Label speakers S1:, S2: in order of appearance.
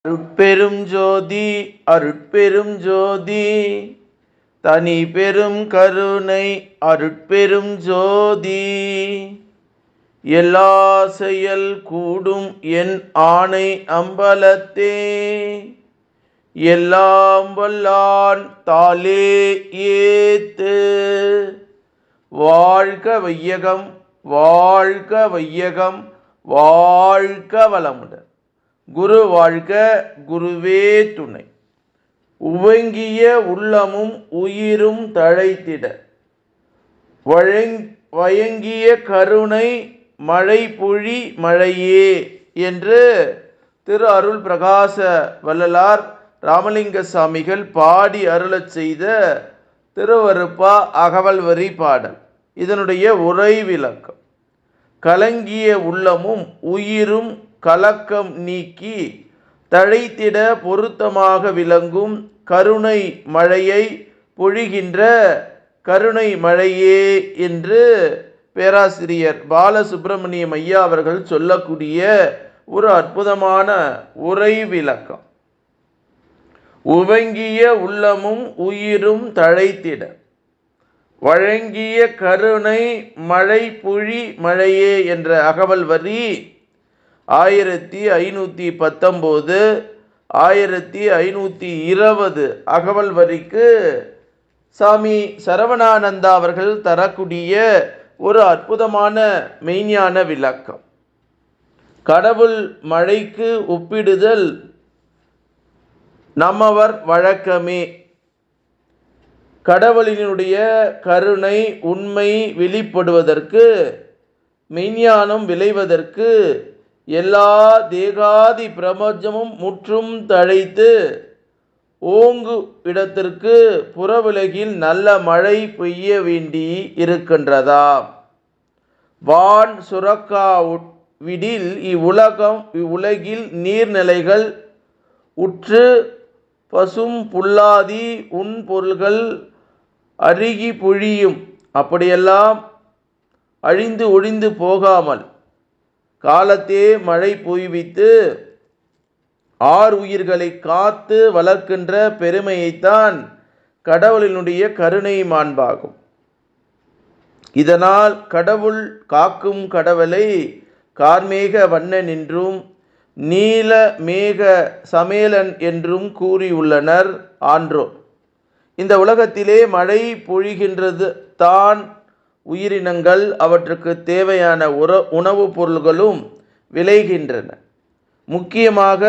S1: அருட்பெரும் ஜோதி அருட்பெரும் ஜோதி தனி பெரும் கருணை அருட்பெரும் ஜோதி எல்லா செயல் கூடும் என் ஆணை அம்பலத்தே எல்லாம் வல்லான் தாளே ஏத்து. வாழ்க வையகம் வாழ்க வையகம் வாழ்க வளமுடன். குரு வாழ்க குருவே துணை. உவங்கிய உள்ளமும் உயிரும் தழைத்திட வயங்கிய கருணை மழை பொழி மழையே என்று திரு அருள் பிரகாச வள்ளலார் ராமலிங்க சாமிகள் பாடி அருளச் செய்த திருவருப்பா அகவல்வரி பாடல். இதனுடைய உரை விளக்கம்: கலங்கிய உள்ளமும் உயிரும் கலக்கம் நீக்கி தழைத்திட பொருத்தமாக விளங்கும் கருணை மழையை பொழிகின்ற கருணை மழையே என்று பேராசிரியர் பாலசுப்பிரமணியம் ஐயா அவர்கள் சொல்லக்கூடிய ஒரு அற்புதமான உரை விளக்கம். உவங்கிய உள்ளமும் உயிரும் தழைத்திட வழங்கிய கருணை மழை பொழி மழையே என்ற அகவல் வரி 1519 1520 அகவல் வரிக்கு சாமி சரவணானந்தா அவர்கள் தரக்கூடிய ஒரு அற்புதமான மெய்ஞான விளக்கம். கடவுள் மழைக்கு ஒப்பிடுதல் நம்மவர் வழக்கமே. கடவுளினுடைய கருணை உண்மை வெளிப்படுவதற்கு, மெய்ஞானம் விளைவதற்கு எல்லா தேகாதி பிரபஞ்சமும் முற்றும் தழைத்து ஓங்கு இடத்திற்கு புறவுலகில் நல்ல மழை பெய்ய வேண்டி இருக்கின்றதாம். வான் சுரக்கா விடில் இவ்வுலகில் நீர்நிலைகள் உற்று பசும் புல்லாதி உன் பொருள்கள் அருகி பொழியும். அப்படியெல்லாம் அழிந்து ஒழிந்து போகாமல் காலத்தே மழை பொய்வித்து ஆறு உயிர்களை காத்து வளர்க்கின்ற பெருமையைத்தான் கடவுளினுடைய கருணை மாண்பாகும். இதனால் கடவுள் காக்கும் கடவுளை கார்மேக வண்ணன் என்றும் நீல மேக சமேலன் என்றும் கூறியுள்ளனர் ஆன்றோர். இந்த உலகத்திலே மழை பொழிகின்றது தான் உயிரினங்கள், அவற்றுக்கு தேவையான உணவுப் பொருள்களும் விளைகின்றன. முக்கியமாக